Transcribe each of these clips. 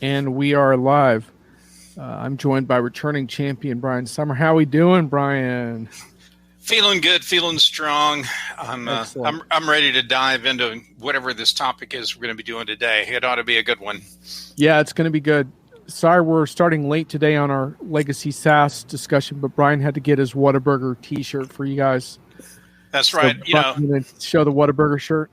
And we are live. I'm joined by returning champion Brian Summer. How we doing, Brian? Feeling good, feeling strong. I'm ready to dive into whatever this topic is we're going to be doing today. It ought to be a good one. Yeah, it's going to be good. Sorry, we're starting late today on our legacy SaaS discussion, but Brian had to get his Whataburger T-shirt for you guys. That's right. You know, show the Whataburger shirt.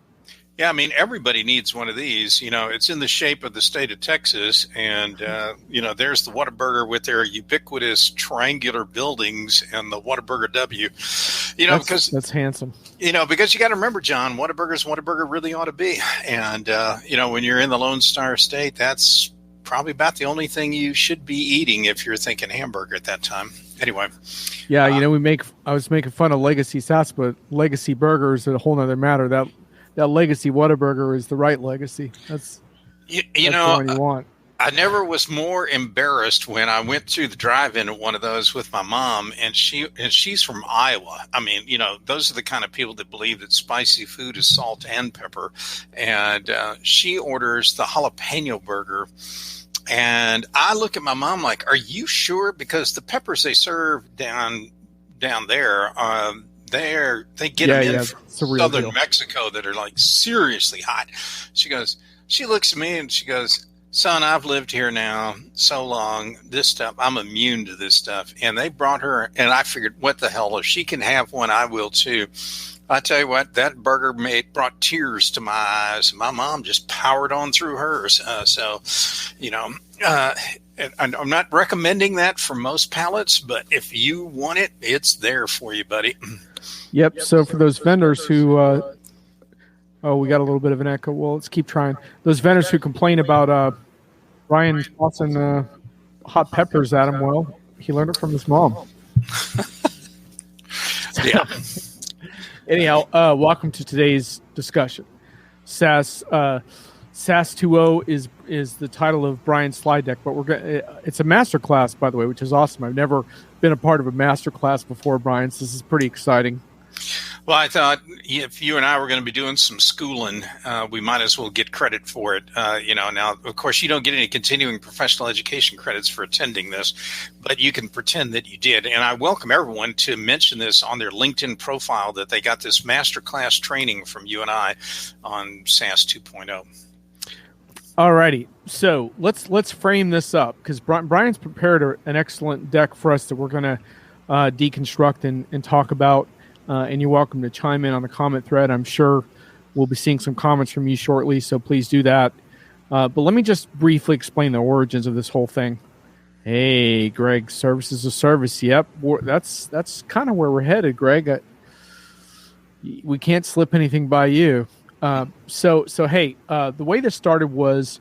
Yeah, I mean, everybody needs one of these. You know, it's in the shape of the state of Texas. And, there's the Whataburger with their ubiquitous triangular buildings and the Whataburger W. That's handsome. Because you got to remember, John, Whataburger really ought to be. And, when you're in the Lone Star State, that's probably about the only thing you should be eating if you're thinking hamburger at that time. Anyway. Yeah, I was making fun of Legacy SaaS, but Legacy Burger is a whole nother matter. That legacy Whataburger is the right legacy. That's the one you want. I never was more embarrassed when I went through the drive-in at one of those with my mom, and she's from Iowa. I mean, those are the kind of people that believe that spicy food is salt and pepper. And she orders the jalapeno burger, and I look at my mom like, "Are you sure?" Because the peppers they serve down there. They get them in from southern Mexico that are like seriously hot. She looks at me and she goes, "Son, I've lived here now so long. This stuff, I'm immune to this stuff." And they brought her, and I figured, what the hell? If she can have one, I will too. I tell you what, that burger brought tears to my eyes. My mom just powered on through hers. And I'm not recommending that for most palates, but if you want it, it's there for you, buddy. Yep. So for those vendors who, we got a little bit of an echo. Well, let's keep trying. Those vendors who complain about Brian tossing hot peppers at him, well, he learned it from his mom. Yeah. Anyhow, welcome to today's discussion. SaaS 2.0 is the title of Brian's slide deck, but it's a masterclass, by the way, which is awesome. I've never been a part of a masterclass before, Brian, so this is pretty exciting. Well, I thought if you and I were going to be doing some schooling, we might as well get credit for it. Now, of course, you don't get any continuing professional education credits for attending this, but you can pretend that you did. And I welcome everyone to mention this on their LinkedIn profile that they got this masterclass training from you and I on SaaS 2.0. All righty. So let's frame this up because Brian's prepared an excellent deck for us that we're going to deconstruct and talk about. And you're welcome to chime in on the comment thread. I'm sure we'll be seeing some comments from you shortly, so please do that. But let me just briefly explain the origins of this whole thing. Hey, Greg, service is a service. Yep, that's kind of where we're headed, Greg. We can't slip anything by you. So hey, the way this started was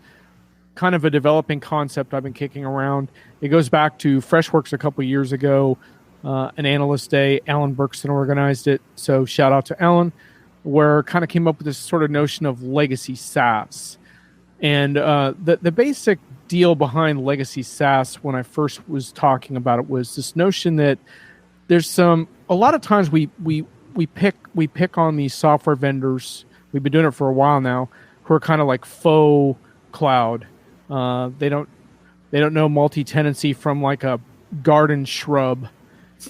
kind of a developing concept I've been kicking around. It goes back to Freshworks a couple of years ago. An analyst day, Alan Berkson organized it. So shout out to Alan, where kind of came up with this sort of notion of legacy SaaS. And the basic deal behind legacy SaaS when I first was talking about it was this notion that there's a lot of times we pick on these software vendors. We've been doing it for a while now, who are kind of like faux cloud. They don't know multi-tenancy from like a garden shrub.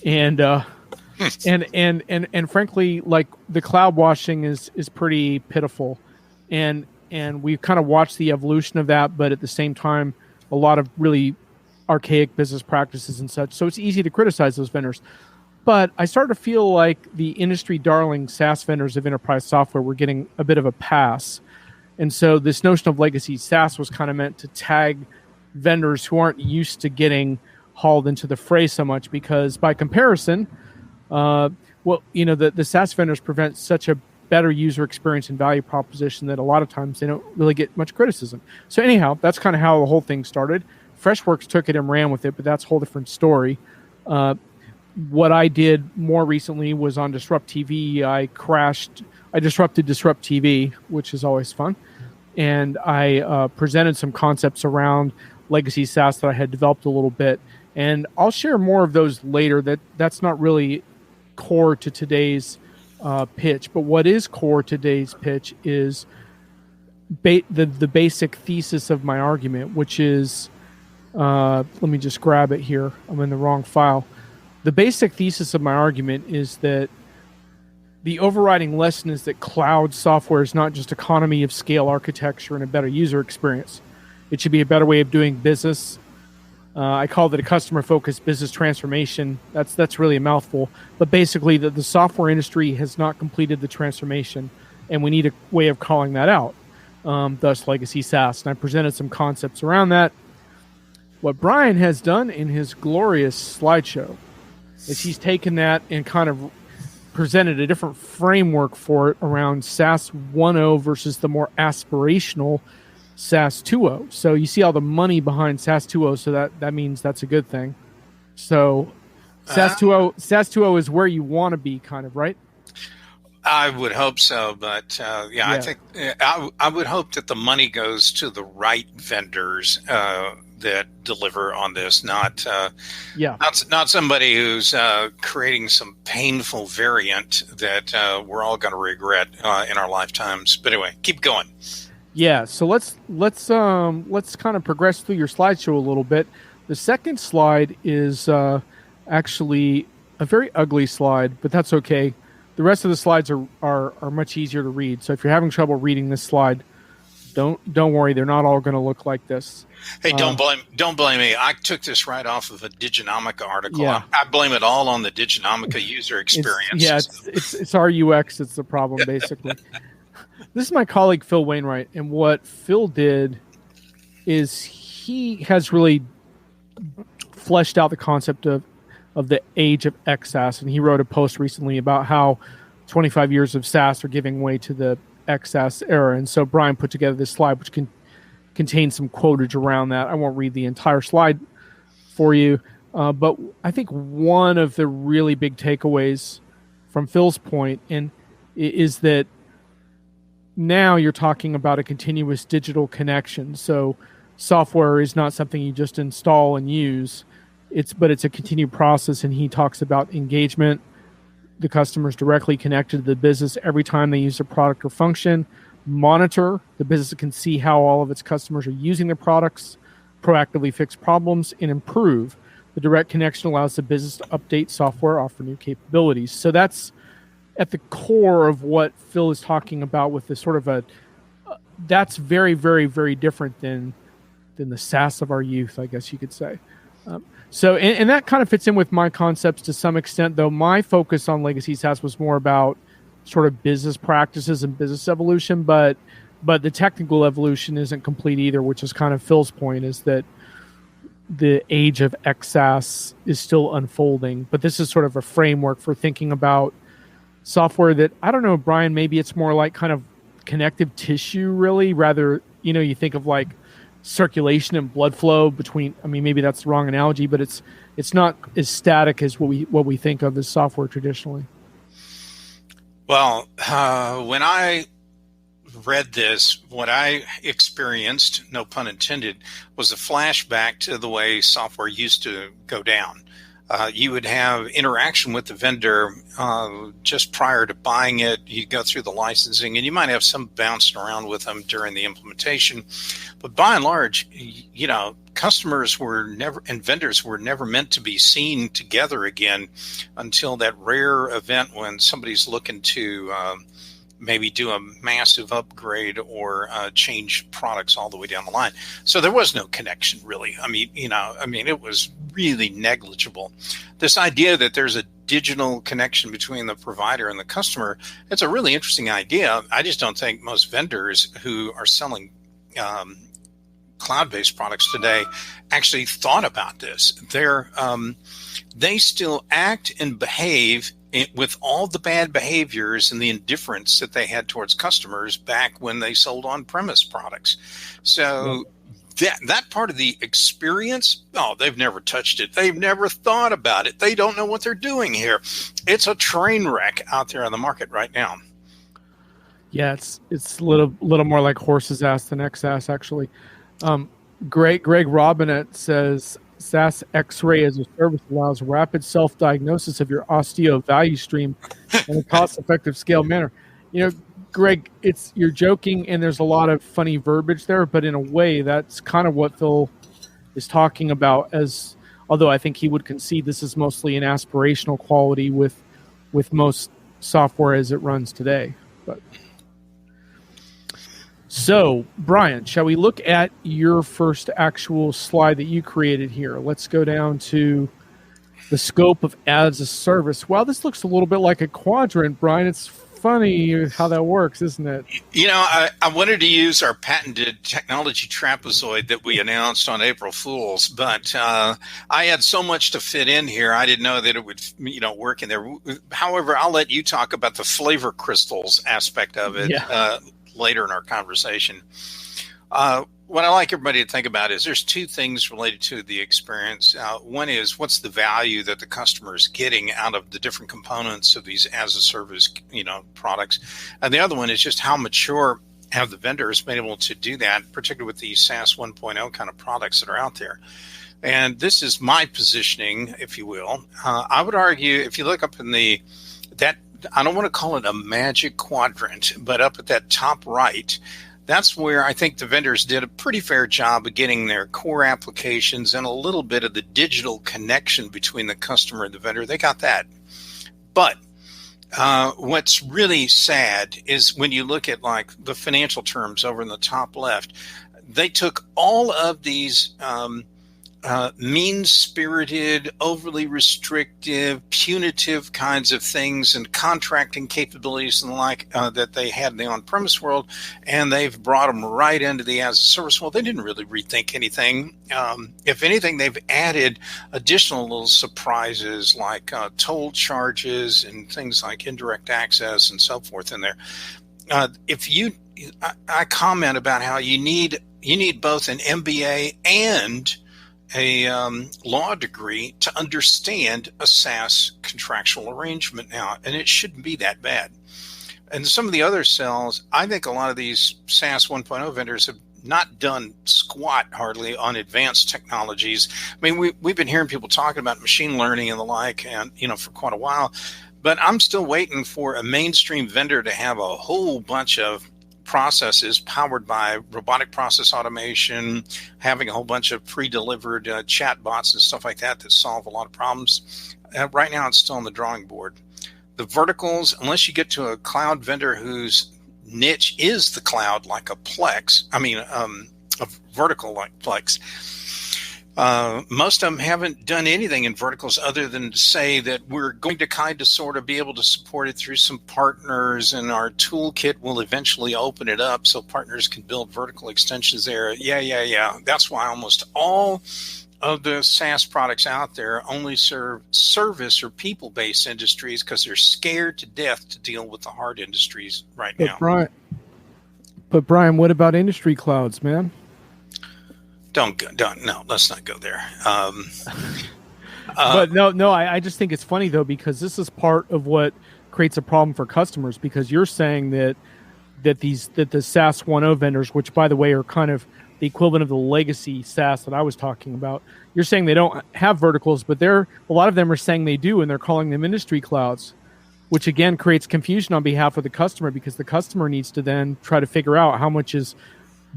And frankly, like the cloud washing is pretty pitiful, and we've kind of watched the evolution of that, but at the same time, a lot of really archaic business practices and such. So it's easy to criticize those vendors. But I started to feel like the industry darling SaaS vendors of enterprise software were getting a bit of a pass, and so this notion of legacy SaaS was kind of meant to tag vendors who aren't used to getting hauled into the fray so much, because by comparison, the SaaS vendors prevent such a better user experience and value proposition that a lot of times they don't really get much criticism. So anyhow, that's kind of how the whole thing started. Freshworks took it and ran with it, but that's a whole different story. What I did more recently was on Disrupt TV. I disrupted Disrupt TV, which is always fun. And I presented some concepts around legacy SaaS that I had developed a little bit. And I'll share more of those later. That's not really core to today's pitch. But what is core to today's pitch is the basic thesis of my argument, which is, let me just grab it here. I'm in the wrong file. The basic thesis of my argument is that the overriding lesson is that cloud software is not just economy of scale architecture and a better user experience. It should be a better way of doing business. I call it a customer-focused business transformation. That's really a mouthful. But basically, the software industry has not completed the transformation, and we need a way of calling that out, thus legacy SaaS. And I presented some concepts around that. What Brian has done in his glorious slideshow is he's taken that and kind of presented a different framework for it around SaaS 1.0 versus the more aspirational SaaS 2.0. So you see all the money behind SaaS 2.0, so that means that's a good thing. So SaaS 2.0 is where you want to be, kind of, right? I would hope so, but I think I would hope that the money goes to the right vendors that deliver on this, not somebody who's creating some painful variant that we're all going to regret in our lifetimes. But anyway, keep going. Yeah, so let's kind of progress through your slideshow a little bit. The second slide is actually a very ugly slide, but that's okay. The rest of the slides are much easier to read. So if you're having trouble reading this slide, don't worry. They're not all going to look like this. Hey, don't blame me. I took this right off of a Diginomica article. Yeah. I blame it all on the Diginomica user experience. It's our UX. It's the problem, basically. This is my colleague Phil Wainwright, and what Phil did is he has really fleshed out the concept of the age of XSaaS, and he wrote a post recently about how 25 years of SaaS are giving way to the XSaaS era. And so Brian put together this slide, which contains some quotage around that. I won't read the entire slide for you, but I think one of the really big takeaways from Phil's point is that now you're talking about a continuous digital connection. So software is not something you just install and use. But it's a continued process, and he talks about engagement. The customer's directly connected to the business every time they use a product or function. Monitor. The business can see how all of its customers are using their products, proactively fix problems, and improve. The direct connection allows the business to update software, offer new capabilities. So that's at the core of what Phil is talking about with this sort of that's very, very, very different than the SaaS of our youth, I guess you could say. So that kind of fits in with my concepts to some extent, though my focus on legacy SaaS was more about sort of business practices and business evolution, but the technical evolution isn't complete either, which is kind of Phil's point, is that the age of XSaaS is still unfolding. But this is sort of a framework for thinking about software that, I don't know, Brian, maybe it's more like kind of connective tissue, really, rather, you think of like circulation and blood flow between, maybe that's the wrong analogy, but it's not as static as what we think of as software traditionally. Well, when I read this, what I experienced, no pun intended, was a flashback to the way software used to go down. You would have interaction with the vendor just prior to buying it. You go through the licensing, and you might have some bouncing around with them during the implementation. But by and large, customers were never, and vendors were never meant to be seen together again until that rare event when somebody's looking to maybe do a massive upgrade or change products all the way down the line. So there was no connection, really. It was really negligible. This idea that there's a digital connection between the provider and the customer, it's a really interesting idea. I just don't think most vendors who are selling cloud-based products today actually thought about this. They still act and behave with all the bad behaviors and the indifference that they had towards customers back when they sold on-premise products. So that part of the experience, they've never touched it. They've never thought about it. They don't know what they're doing here. It's a train wreck out there on the market right now. Yeah, it's a little more like horse's ass than XSaaS, actually. Greg Robinet says, SaaS X-ray as a service allows rapid self-diagnosis of your osteo value stream in a cost-effective scale manner. Greg, you're joking, and there's a lot of funny verbiage there, but in a way, that's kind of what Phil is talking about. As although I think he would concede this is mostly an aspirational quality with most software as it runs today. But so, Brian, shall we look at your first actual slide that you created here? Let's go down to the scope of as a service. Wow, this looks a little bit like a quadrant, Brian. It's funny how that works, isn't it? You know, I wanted to use our patented technology trapezoid that we announced on April Fools, but I had so much to fit in here. I didn't know that it would, work in there. However, I'll let you talk about the flavor crystals aspect of it later in our conversation. What I like everybody to think about is there's two things related to the experience. One is what's the value that the customer is getting out of the different components of these as a service, products. And the other one is just how mature have the vendors been able to do that, particularly with these SaaS 1.0 kind of products that are out there. And this is my positioning, if you will. I would argue if you look up in that, I don't want to call it a magic quadrant, but up at that top right, that's where I think the vendors did a pretty fair job of getting their core applications and a little bit of the digital connection between the customer and the vendor. They got that. But what's really sad is when you look at like the financial terms over in the top left, they took all of these mean-spirited, overly restrictive, punitive kinds of things and contracting capabilities and the like that they had in the on-premise world, and they've brought them right into the as-a-service world. They didn't really rethink anything. If anything, they've added additional little surprises like toll charges and things like indirect access and so forth in there. I comment about how you need both an MBA and a law degree to understand a SaaS contractual arrangement now, and it shouldn't be that bad. And some of the other cells, I think a lot of these SaaS 1.0 vendors have not done squat hardly on advanced technologies. I mean, we've been hearing people talking about machine learning and the like, and for quite a while, but I'm still waiting for a mainstream vendor to have a whole bunch of processes powered by robotic process automation, having a whole bunch of pre-delivered chat bots and stuff like that solve a lot of problems. Right now, it's still on the drawing board. The verticals, unless you get to a cloud vendor whose niche is the cloud, like a Plex, a vertical like Plex, most of them haven't done anything in verticals other than to say that we're going to kind of sort of be able to support it through some partners, and our toolkit will eventually open it up so partners can build vertical extensions there. Yeah. That's why almost all of the SaaS products out there only serve service or people-based industries because they're scared to death to deal with the hard industries right now. But Brian, what about industry clouds, man? No, let's not go there. But no, I just think it's funny though, because this is part of what creates a problem for customers, because you're saying that the SaaS 1.0 vendors, which by the way are kind of the equivalent of the legacy SaaS that I was talking about, you're saying they don't have verticals, but a lot of them are saying they do, and they're calling them industry clouds, which again creates confusion on behalf of the customer, because the customer needs to then try to figure out how much is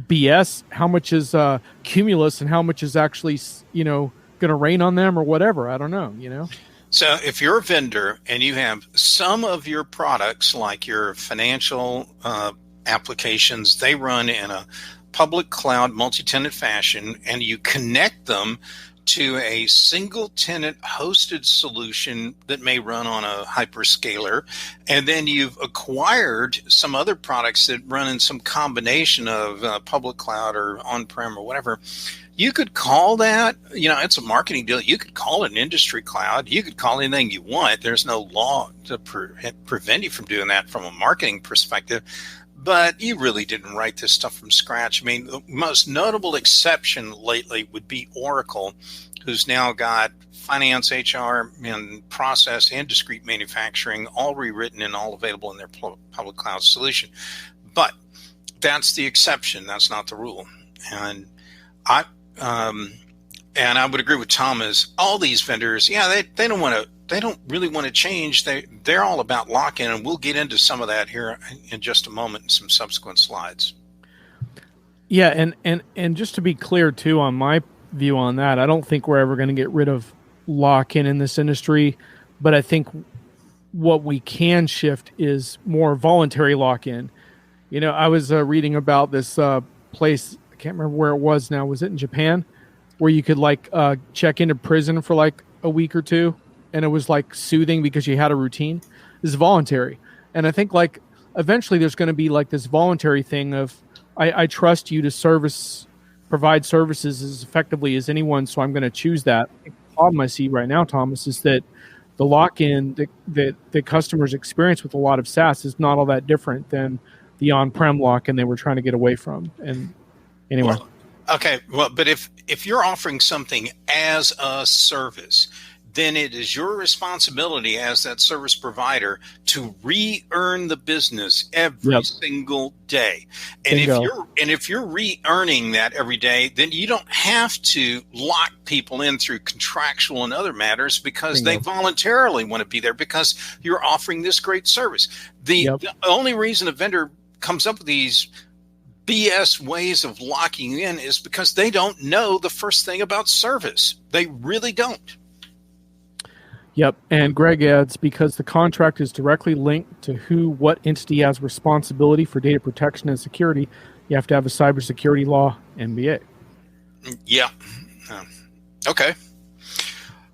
BS, how much is cumulus, and how much is actually going to rain on them or whatever. I don't know. So if you're a vendor and you have some of your products, like your financial applications, they run in a public cloud multi-tenant fashion, and you connect them to a single tenant hosted solution that may run on a hyperscaler, and then you've acquired some other products that run in some combination of public cloud or on-prem or whatever, you could call that, it's a marketing deal. You could call it an industry cloud. You could call anything you want. There's no law to prevent you from doing that from a marketing perspective. But you really didn't write this stuff from scratch. I mean, the most notable exception lately would be Oracle, who's now got finance, HR, and process and discrete manufacturing all rewritten and all available in their public cloud solution. But that's the exception. That's not the rule. And I would agree with Thomas. All these vendors, they don't want to really want to change. They're all about lock-in, and we'll get into some of that here in just a moment in some subsequent slides. Yeah, and just to be clear too on my view on that, I don't think we're ever going to get rid of lock-in this industry, but I think what we can shift is more voluntary lock-in. You know, I was reading about this place. I can't remember where it was now. Was it in Japan, where you could check into prison for like a week or two, and it was like soothing because you had a routine. This is voluntary, and I think like eventually there's going to be like this voluntary thing of I trust you to provide services as effectively as anyone, so I'm going to choose that. The problem I see right now, Thomas, is that the lock-in that the customers experience with a lot of SaaS is not all that different than the on-prem lock-in they were trying to get away from. And anyway. But if you're offering something as a service, then it is your responsibility as that service provider to re-earn the business every single day. And if you're re-earning that every day, then you don't have to lock people in through contractual and other matters because they voluntarily want to be there because you're offering this great service. The only reason a vendor comes up with these BS ways of locking in is because they don't know the first thing about service. They really don't. Yep. And Greg adds, because the contract is directly linked to what entity has responsibility for data protection and security, you have to have a cybersecurity law MBA. Yeah. Okay.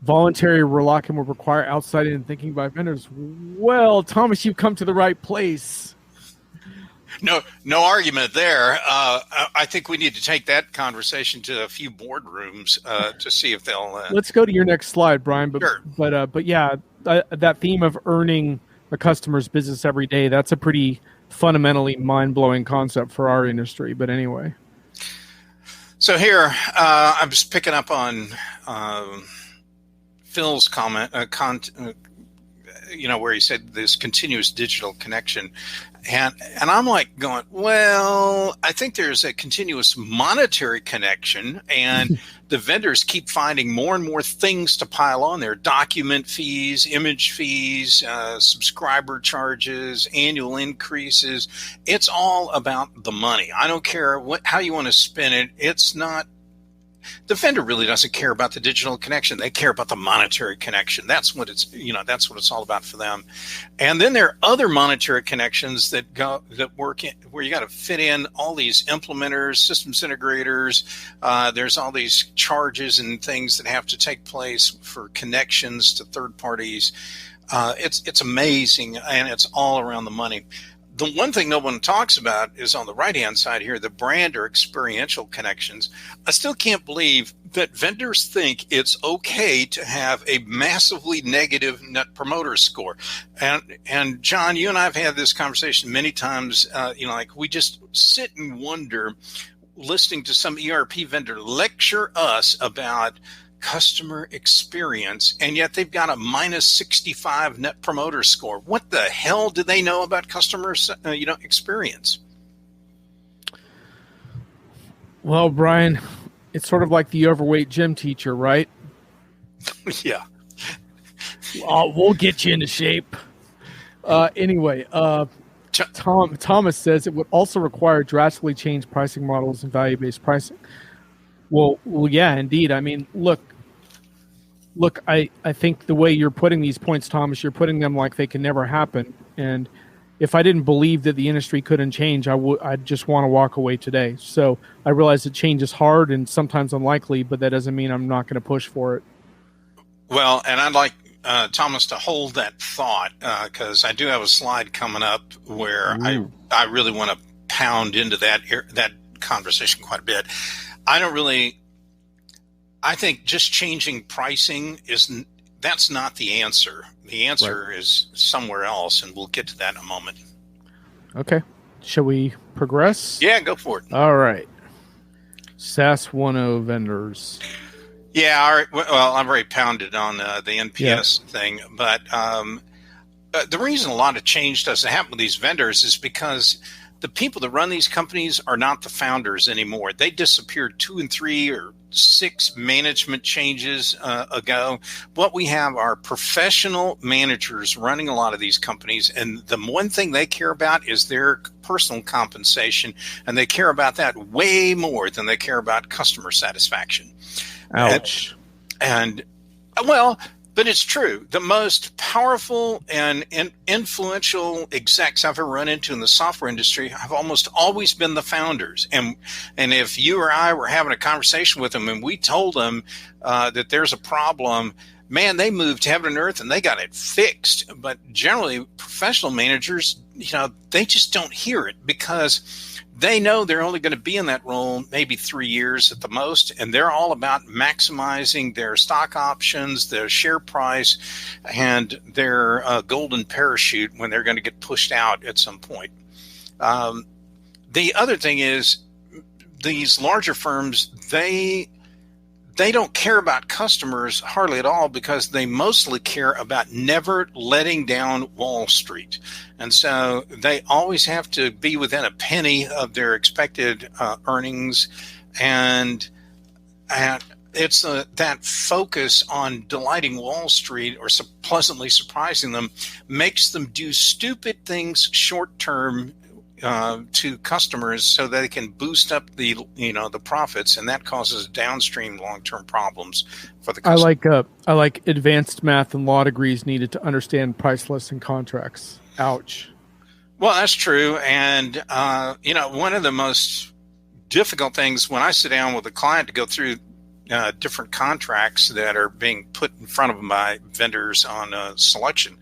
Voluntary lock-in will require outside-in thinking by vendors. Well, Thomas, you've come to the right place. No argument there. I think we need to take that conversation to a few boardrooms to see if they'll. Let's go to your next slide, Brian. Sure. But yeah, that theme of earning a customer's business every day, that's a pretty fundamentally mind-blowing concept for our industry. But anyway. So here, I'm just picking up on Phil's comment, where he said this continuous digital connection. And I'm like going, well, I think there's a continuous monetary connection, and the vendors keep finding more and more things to pile on there: document fees, image fees, subscriber charges, annual increases. It's all about the money. I don't care how you want to spin it. It's not. The vendor really doesn't care about the digital connection. They care about the monetary connection. That's what it's all about for them. And then there are other monetary connections that work in, where you got to fit in all these implementers, systems integrators. There's all these charges and things that have to take place for connections to third parties. It's amazing, and it's all around the money. The one thing no one talks about is on the right-hand side here, the brand or experiential connections. I still can't believe that vendors think it's okay to have a massively negative net promoter score. And John, you and I have had this conversation many times. We just sit and wonder, listening to some ERP vendor lecture us about customer experience, and yet they've got a minus 65 net promoter score. What the hell do they know about customer experience? Well, Brian, it's sort of like the overweight gym teacher, right? Yeah. We'll get you into shape. Anyway, Thomas says it would also require drastically changed pricing models and value-based pricing. Well, yeah, indeed. I mean, look. I think the way you're putting these points, Thomas, you're putting them like they can never happen. And if I didn't believe that the industry couldn't change, I'd just want to walk away today. So I realize that change is hard and sometimes unlikely, but that doesn't mean I'm not going to push for it. Well, and I'd like Thomas to hold that thought because I do have a slide coming up where I really want to pound into that conversation quite a bit. I think just changing pricing that's not the answer. The answer is somewhere else, and we'll get to that in a moment. Okay. Shall we progress? Yeah, go for it. All right. SaaS 1.0 vendors. Yeah, all right. Well, I've already pounded on the NPS thing, but the reason a lot of change doesn't happen with these vendors is because the people that run these companies are not the founders anymore. They disappeared 2 and 3 or 6 management changes ago. What we have are professional managers running a lot of these companies, and the one thing they care about is their personal compensation, and they care about that way more than they care about customer satisfaction. Ouch. And well, but it's true. The most powerful and influential execs I've ever run into in the software industry have almost always been the founders. And if you or I were having a conversation with them and we told them that there's a problem, man, they moved heaven and earth and they got it fixed. But generally, professional managers, they just don't hear it because they know they're only going to be in that role maybe 3 years at the most, and they're all about maximizing their stock options, their share price, and their golden parachute when they're going to get pushed out at some point. The other thing is these larger firms, they don't care about customers hardly at all because they mostly care about never letting down Wall Street. And so they always have to be within a penny of their expected earnings. And it's that focus on delighting Wall Street or pleasantly surprising them makes them do stupid things short term to customers so that they can boost up the profits, and that causes downstream long-term problems for the customer. I like advanced math and law degrees needed to understand price lists and contracts. Ouch. Well, that's true, and one of the most difficult things when I sit down with a client to go through different contracts that are being put in front of them by vendors on selection.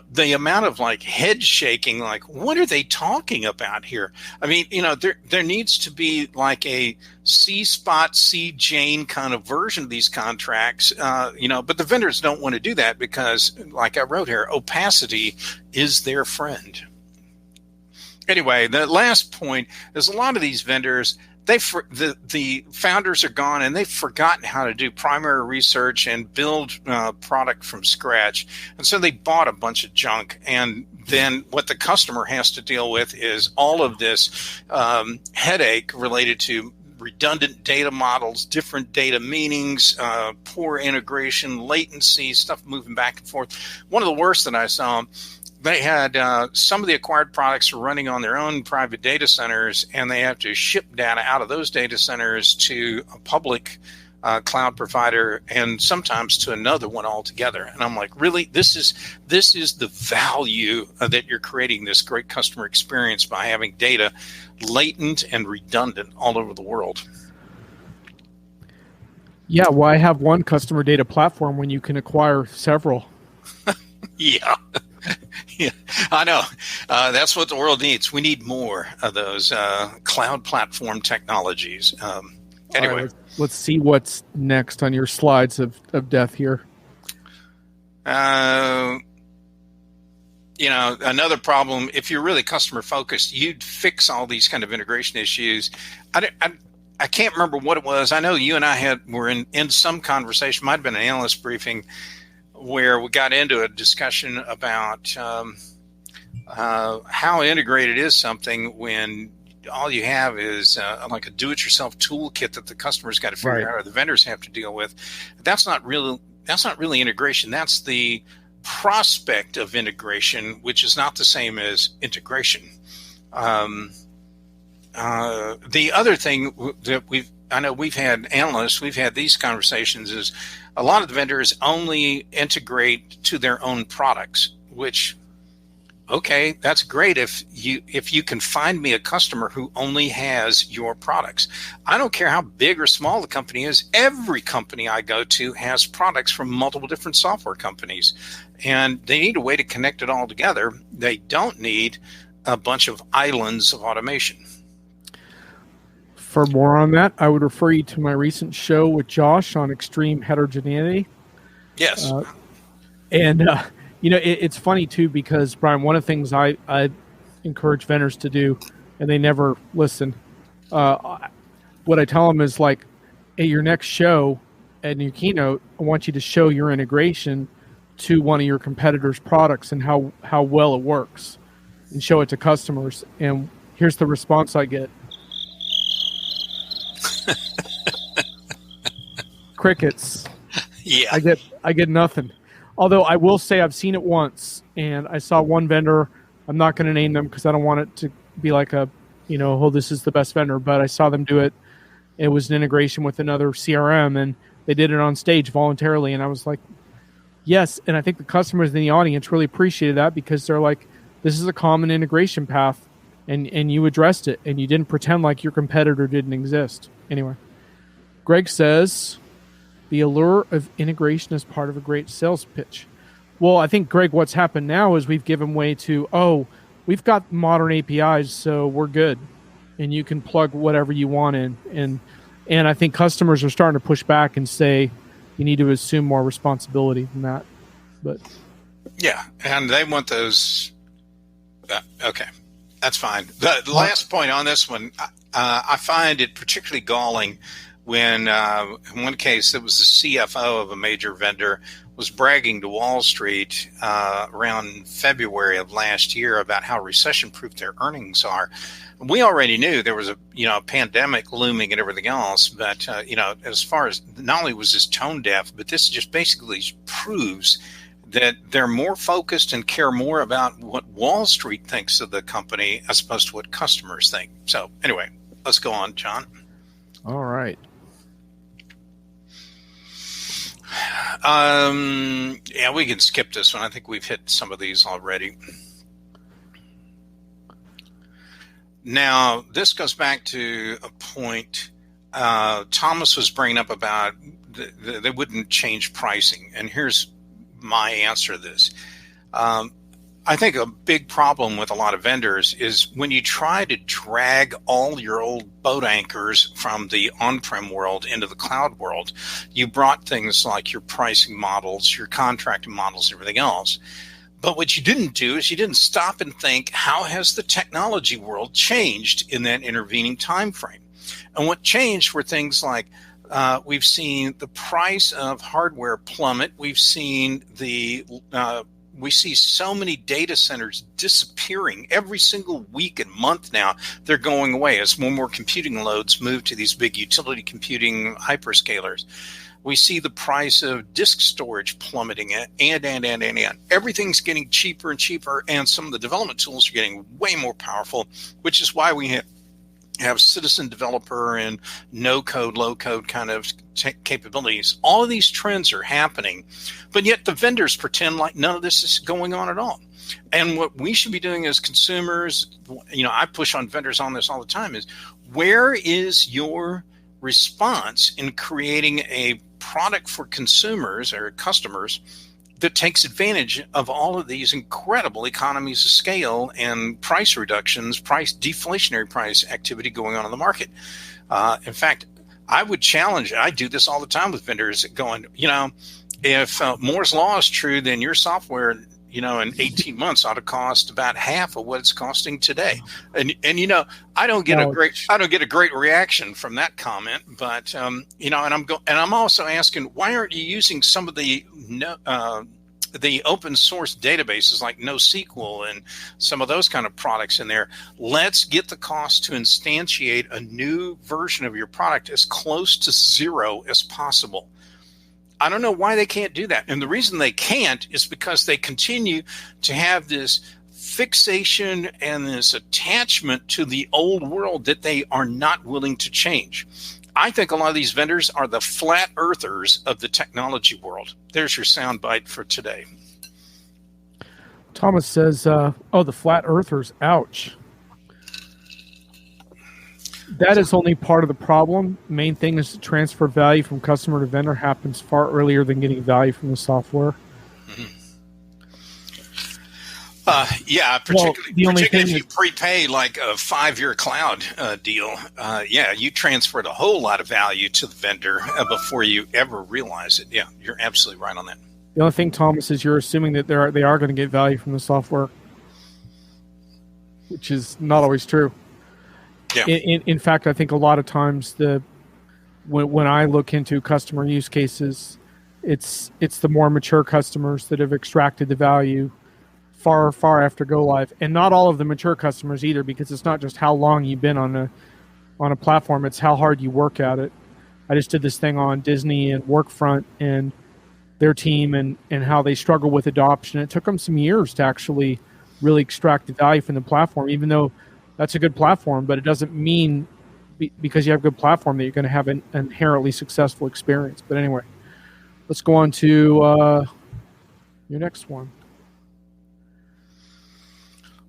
The amount of head shaking, what are they talking about here? I mean, there needs to be a C Spot, C Jane kind of version of these contracts, but the vendors don't want to do that because, like I wrote here, opacity is their friend. Anyway, the last point is a lot of these vendors, the founders are gone and they've forgotten how to do primary research and build product from scratch. And so they bought a bunch of junk. And then what the customer has to deal with is all of this headache related to redundant data models, different data meanings, poor integration, latency, stuff moving back and forth. One of the worst that I saw, they had some of the acquired products were running on their own private data centers, and they have to ship data out of those data centers to a public cloud provider and sometimes to another one altogether. And I'm like, really? This is the value that you're creating this great customer experience by having data latent and redundant all over the world. Yeah, why have one customer data platform when you can acquire several? Yeah. Yeah, I know. That's what the world needs. We need more of those cloud platform technologies. Anyway, right, let's see what's next on your slides of death here. Another problem, if you're really customer focused, you'd fix all these kind of integration issues. I can't remember what it was. I know you and I were in some conversation, might have been an analyst briefing, where we got into a discussion about how integrated is something when all you have is a do-it-yourself toolkit that the customer's got to figure out or the vendors have to deal with. That's not really integration. That's the prospect of integration, which is not the same as integration. The other thing that we've had analysts, we've had these conversations is a lot of the vendors only integrate to their own products, which, okay, that's great if you can find me a customer who only has your products. I don't care how big or small the company is. Every company I go to has products from multiple different software companies, and they need a way to connect it all together. They don't need a bunch of islands of automation. For more on that, I would refer you to my recent show with Josh on extreme heterogeneity. Yes. It's funny, too, because, Brian, one of the things I encourage vendors to do, and they never listen, what I tell them is, at your next show, at your keynote, I want you to show your integration to one of your competitors' products and how well it works. and show it to customers. And here's the response I get. Crickets. Yeah. I get nothing. Although I will say I've seen it once, and I saw one vendor. I'm not going to name them because I don't want it to be like a, oh, this is the best vendor. But I saw them do it. It was an integration with another CRM, and they did it on stage voluntarily. And I was like, yes. And I think the customers in the audience really appreciated that because they're like, this is a common integration path, and you addressed it, and you didn't pretend like your competitor didn't exist. Anyway, Greg says, the allure of integration is part of a great sales pitch. Well, I think, Greg, what's happened now is we've given way to, we've got modern APIs, so we're good. And you can plug whatever you want in. And I think customers are starting to push back and say, you need to assume more responsibility than that. But yeah, and they want those. Okay, that's fine. The last point on this one, I find it particularly galling when in one case it was the CFO of a major vendor was bragging to Wall Street around February of last year about how recession-proof their earnings are. We already knew there was a pandemic looming and everything else, but as far as not only was this tone deaf, but this just basically proves that they're more focused and care more about what Wall Street thinks of the company as opposed to what customers think. So anyway, let's go on, John. All right. Yeah, we can skip this one. I think we've hit some of these already. Now, this goes back to a point Thomas was bringing up about they wouldn't change pricing. And here's my answer to this. I think a big problem with a lot of vendors is when you try to drag all your old boat anchors from the on-prem world into the cloud world, you brought things like your pricing models, your contracting models, everything else. But what you didn't do is you didn't stop and think, how has the technology world changed in that intervening time frame? And what changed were things like we've seen the price of hardware plummet. We've seen we see so many data centers disappearing every single week and month now. They're going away as more and more computing loads move to these big utility computing hyperscalers. We see the price of disk storage plummeting and. Everything's getting cheaper and cheaper, and some of the development tools are getting way more powerful, which is why we have citizen developer and no-code, low-code kind of capabilities. All of these trends are happening, but yet the vendors pretend like none of this is going on at all. And what we should be doing as consumers, I push on vendors on this all the time, is where is your response in creating a product for consumers or customers that takes advantage of all of these incredible economies of scale and price reductions, deflationary price activity going on in the market. In fact, I would challenge, I do this all the time with vendors going, if Moore's law is true, then your software, in 18 months ought to cost about half of what it's costing today. And I don't get a great reaction from that comment, but and I'm also asking, why aren't you using some of the open source databases like NoSQL and some of those kind of products in there? Let's get the cost to instantiate a new version of your product as close to zero as possible. I don't know why they can't do that. And the reason they can't is because they continue to have this fixation and this attachment to the old world that they are not willing to change. I think a lot of these vendors are the flat earthers of the technology world. There's your soundbite for today. Thomas says, the flat earthers, ouch. That is only part of the problem. Main thing is to transfer value from customer to vendor happens far earlier than getting value from the software. Particularly if you prepay like a 5-year cloud deal. You transferred a whole lot of value to the vendor before you ever realize it. Yeah, you're absolutely right on that. The only thing, Thomas, is you're assuming that they are going to get value from the software, which is not always true. Yeah. In fact, I think a lot of times when I look into customer use cases, it's the more mature customers that have extracted the value far after go live, and not all of the mature customers either, because it's not just how long you've been on a platform, it's how hard you work at it. I just did this thing on Disney and Workfront and their team and how they struggle with adoption. It took them some years to actually really extract the value from the platform, even though that's a good platform, but it doesn't mean because you have a good platform that you're going to have an inherently successful experience. But anyway, let's go on to your next one.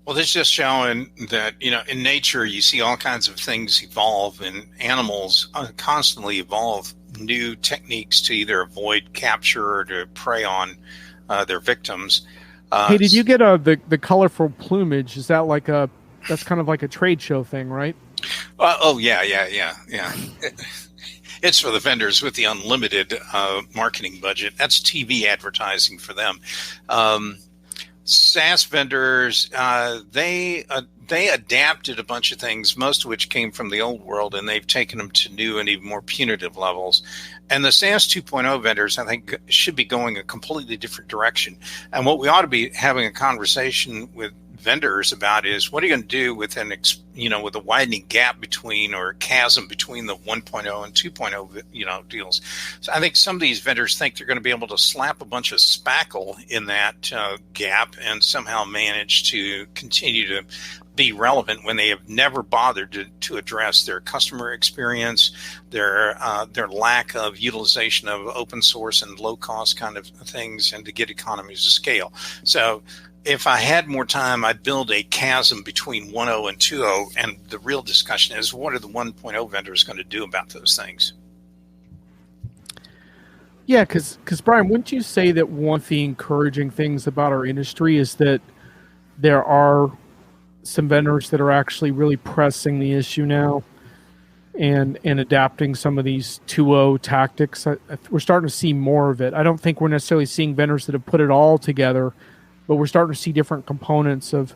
Well, this is just showing that, in nature, you see all kinds of things evolve, and animals constantly evolve new techniques to either avoid capture or to prey on their victims. Hey, did you get the colorful plumage? Is that that's kind of like a trade show thing, right? Yeah. It's for the vendors with the unlimited marketing budget. That's TV advertising for them. SaaS vendors, they adapted a bunch of things, most of which came from the old world, and they've taken them to new and even more punitive levels. And the SaaS 2.0 vendors, I think, should be going a completely different direction. And what we ought to be having a conversation with vendors about is, what are you going to do with with a widening gap between, or chasm between, the 1.0 and 2.0 deals. So I think some of these vendors think they're going to be able to slap a bunch of spackle in that gap and somehow manage to continue to be relevant when they have never bothered to address their customer experience, their lack of utilization of open source and low cost kind of things, and to get economies of scale. So if I had more time, I'd build a chasm between 1.0 and 2.0, and the real discussion is, what are the 1.0 vendors going to do about those things? Yeah, because Brian, wouldn't you say that one of the encouraging things about our industry is that there are some vendors that are actually really pressing the issue now and adapting some of these 2.0 tactics? We're starting to see more of it. I don't think we're necessarily seeing vendors that have put it all together, but we're starting to see different components of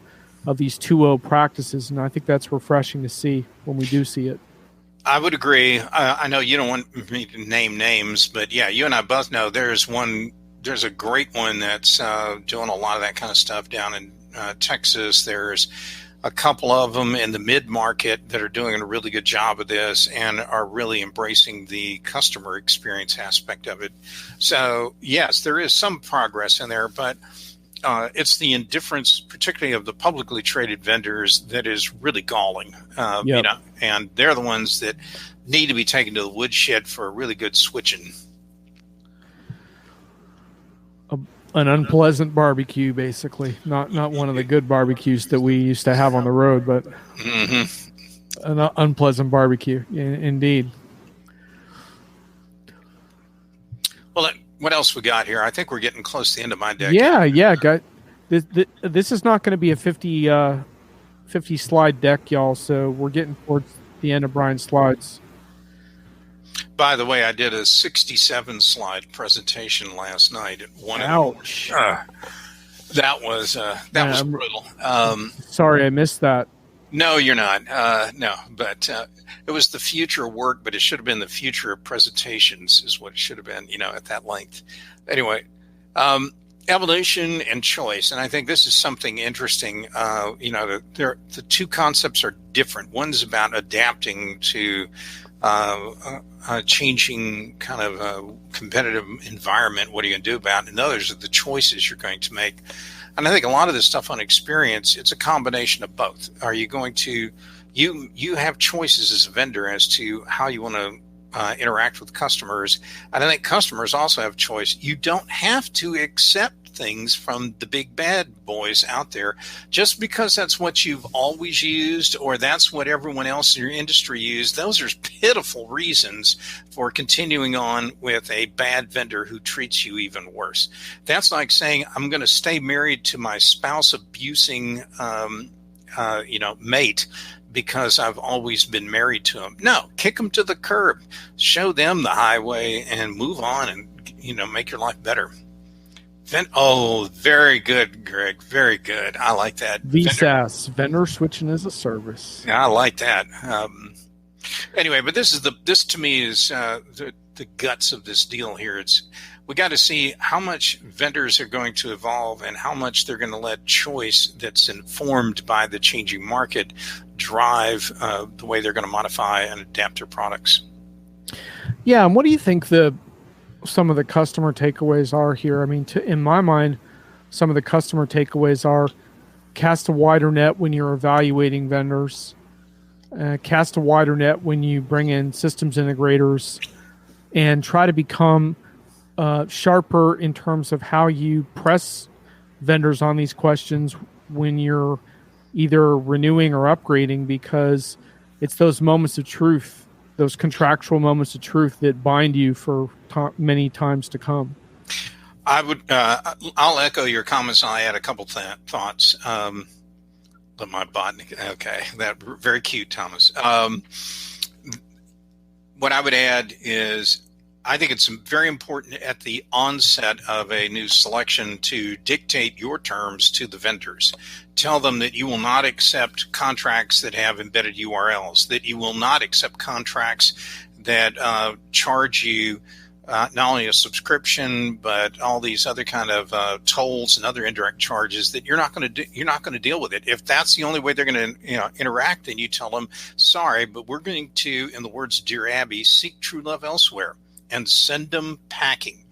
these 2.0 practices, and I think that's refreshing to see when we do see it. I would agree. I know you don't want me to name names, but yeah, you and I both know there's a great one that's doing a lot of that kind of stuff down in Texas. There's a couple of them in the mid-market that are doing a really good job of this and are really embracing the customer experience aspect of it. So yes, there is some progress in there, but it's the indifference, particularly of the publicly traded vendors, that is really galling. Yep. And they're the ones that need to be taken to the woodshed for a really good switching. An unpleasant barbecue, basically. Not one of the good barbecues that we used to have on the road, but an unpleasant barbecue, indeed. Well, what else we got here? I think we're getting close to the end of my deck. Yeah, guys. This is not going to be a 50 slide deck, y'all. So we're getting towards the end of Brian's slides. By the way, I did a 67 slide presentation last night at 1 Ouch. That was brutal. Sorry, I missed that. No, you're not. No, but it was the future of work, but it should have been the future of presentations is what it should have been, at that length. Anyway, evolution and choice. And I think this is something interesting. The two concepts are different. One's about adapting to a changing kind of competitive environment. What are you going to do about it? And others are the choices you're going to make. And I think a lot of this stuff on experience, it's a combination of both. Are you going to, you have choices as a vendor as to how you want to interact with customers. And I think customers also have choice. You don't have to accept things from the big bad boys out there just because that's what you've always used or that's what everyone else in your industry used. Those are pitiful reasons for continuing on with a bad vendor who treats you even worse. That's like saying, I'm going to stay married to my spouse abusing mate because I've always been married to him. No, kick them to the curb, show them the highway and move on and, make your life better. Very good, Greg. Very good. I like that. VSaaS, vendor switching as a service. Yeah, I like that. Anyway, but this to me is the the guts of this deal here. We got to see how much vendors are going to evolve and how much they're going to let choice that's informed by the changing market drive the way they're going to modify and adapt their products. Yeah, and what do you think some of the customer takeaways are here? I mean, in my mind, some of the customer takeaways are cast a wider net when you're evaluating vendors, cast a wider net when you bring in systems integrators, and try to become sharper in terms of how you press vendors on these questions when you're either renewing or upgrading, because it's those moments of truth, those contractual moments of truth that bind you for many times to come. I'll echo your comments. I add a couple thoughts. But my bot, okay, that very cute, Thomas. What I would add is, I think it's very important at the onset of a new selection to dictate your terms to the vendors. Tell them that you will not accept contracts that have embedded URLs, that you will not accept contracts that charge you not only a subscription, but all these other kind of tolls and other indirect charges, that you're not going to deal with it. If that's the only way they're going to interact, then you tell them, sorry, but we're going to, in the words of Dear Abby, seek true love elsewhere and send them packing.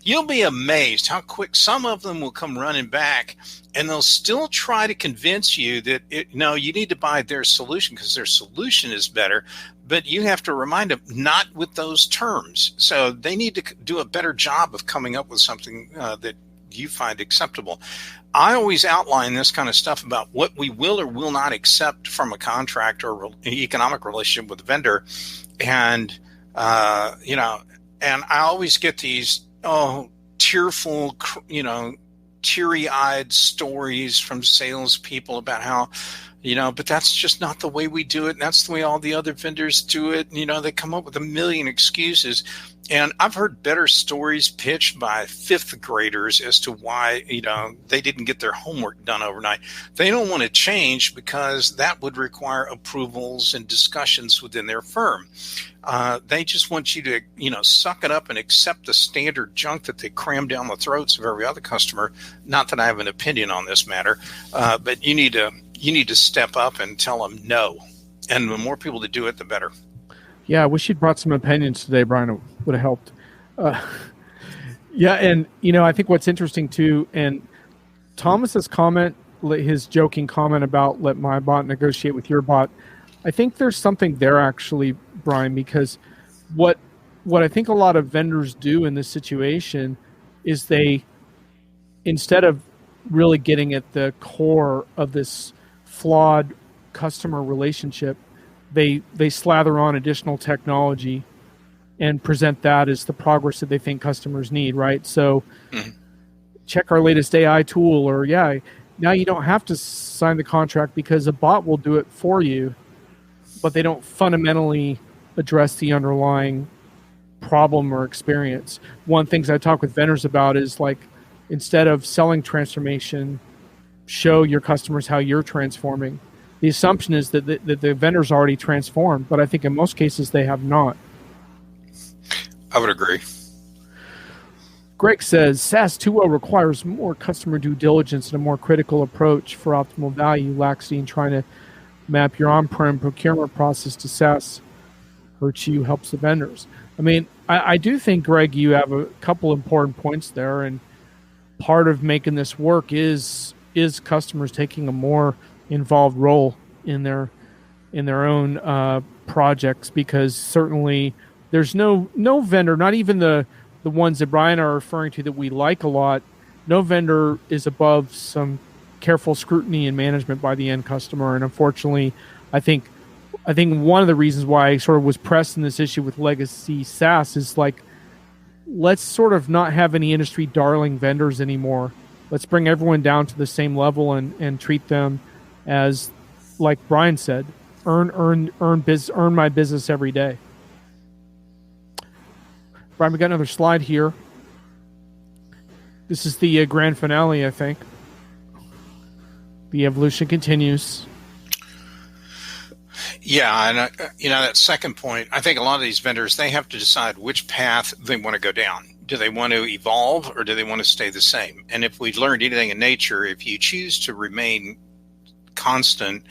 You'll be amazed how quick some of them will come running back, and they'll still try to convince you that no, you need to buy their solution because their solution is better. But you have to remind them, not with those terms. So they need to do a better job of coming up with something that you find acceptable. I always outline this kind of stuff about what we will or will not accept from a contract or economic relationship with a vendor. And, and I always get these, tearful, teary-eyed stories from salespeople about how, but that's just not the way we do it. And that's the way all the other vendors do it. They come up with a million excuses. And I've heard better stories pitched by fifth graders as to why, they didn't get their homework done overnight. They don't want to change because that would require approvals and discussions within their firm. They just want you to, suck it up and accept the standard junk that they cram down the throats of every other customer. Not that I have an opinion on this matter, but you need to step up and tell them no. And the more people that do it, the better. Yeah, I wish you'd brought some opinions today, Brian. It would have helped. Yeah, and, I think what's interesting, too, and Thomas's comment, his joking comment about let my bot negotiate with your bot, I think there's something there, actually, Brian, because what I think a lot of vendors do in this situation is they, instead of really getting at the core of this flawed customer relationship, they slather on additional technology and present that as the progress that they think customers need, right? So check our latest AI tool, or now you don't have to sign the contract because a bot will do it for you, but they don't fundamentally address the underlying problem or experience. One of the things I talk with vendors about is, like, instead of selling transformation, show your customers how you're transforming. The assumption is that the vendor's already transformed, but I think in most cases they have not. I would agree. Greg says, SaaS 2.0 requires more customer due diligence and a more critical approach for optimal value. Laxity in trying to map your on-prem procurement process to SaaS hurts you, helps the vendors. I mean, I do think, Greg, you have a couple important points there, and part of making this work is customers taking a more involved role in their own projects, because certainly there's no vendor, not even the ones that Brian are referring to that we like a lot, no vendor is above some careful scrutiny and management by the end customer. And unfortunately, I think one of the reasons why I sort of was pressed in this issue with legacy SaaS is, like, let's sort of not have any industry darling vendors anymore. Let's bring everyone down to the same level and treat them as, like Brian said, earn my business every day. Brian, we got another slide here. This is the grand finale, I think. The evolution continues. Yeah, and that second point, I think a lot of these vendors, they have to decide which path they want to go down. Do they want to evolve or do they want to stay the same? And if we learned anything in nature, if you choose to remain constant,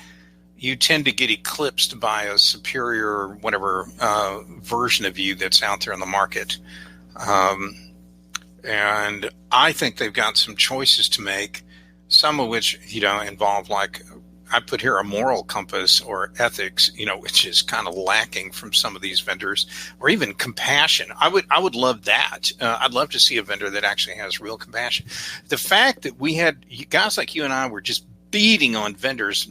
you tend to get eclipsed by a superior whatever version of you that's out there in the market. And I think they've got some choices to make, some of which, involve, like I put here, a moral compass or ethics, which is kind of lacking from some of these vendors, or even compassion. I would love that. I'd love to see a vendor that actually has real compassion. The fact that we had guys like you and I were just beating on vendors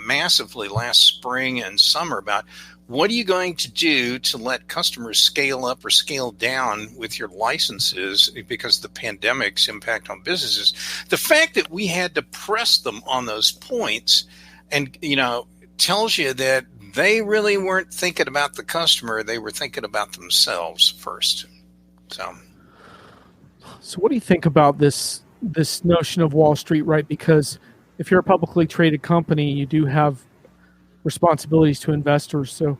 massively last spring and summer about what are you going to do to let customers scale up or scale down with your licenses because of the pandemic's impact on businesses. The fact that we had to press them on those points and, tells you that they really weren't thinking about the customer. They were thinking about themselves first. So what do you think about this notion of Wall Street, right? Because if you're a publicly traded company, you do have responsibilities to investors. So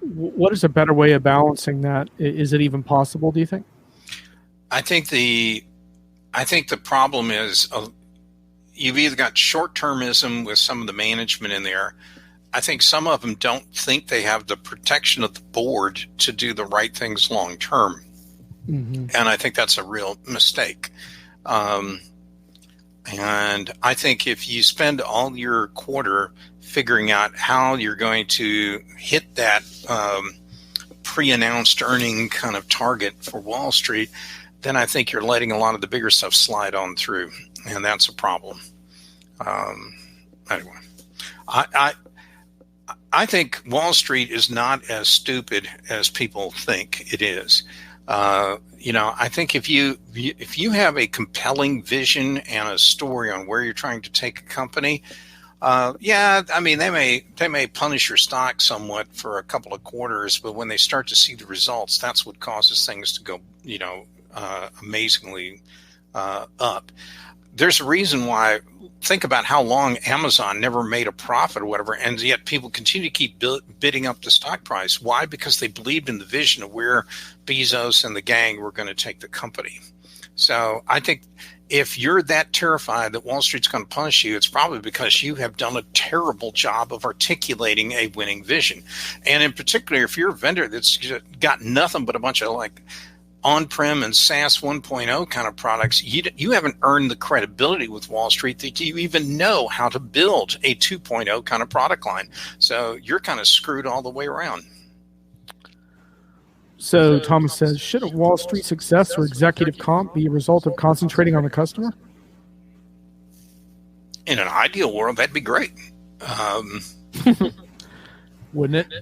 what is a better way of balancing that? Is it even possible, do you think? I think the problem is you've either got short-termism with some of the management in there. I think some of them don't think they have the protection of the board to do the right things long-term. Mm-hmm. And I think that's a real mistake. And I think if you spend all your quarter figuring out how you're going to hit that pre-announced earning kind of target for Wall Street, then I think you're letting a lot of the bigger stuff slide on through, and that's a problem. Anyway, I think Wall Street is not as stupid as people think it is. I think if you have a compelling vision and a story on where you're trying to take a company, they may punish your stock somewhat for a couple of quarters, but when they start to see the results, that's what causes things to go, amazingly up. There's a reason why. Think about how long Amazon never made a profit or whatever, and yet people continue to keep bidding up the stock price. Why? Because they believed in the vision of where Bezos and the gang were going to take the company. So I think if you're that terrified that Wall Street's going to punish you, it's probably because you have done a terrible job of articulating a winning vision. And in particular, if you're a vendor that's got nothing but a bunch of like on-prem and SaaS 1.0 kind of products, you haven't earned the credibility with Wall Street that you even know how to build a 2.0 kind of product line. So you're kind of screwed all the way around. So Thomas says, should a Wall Street success or executive comp be a result of concentrating on the customer? In an ideal world, that'd be great. Wouldn't it?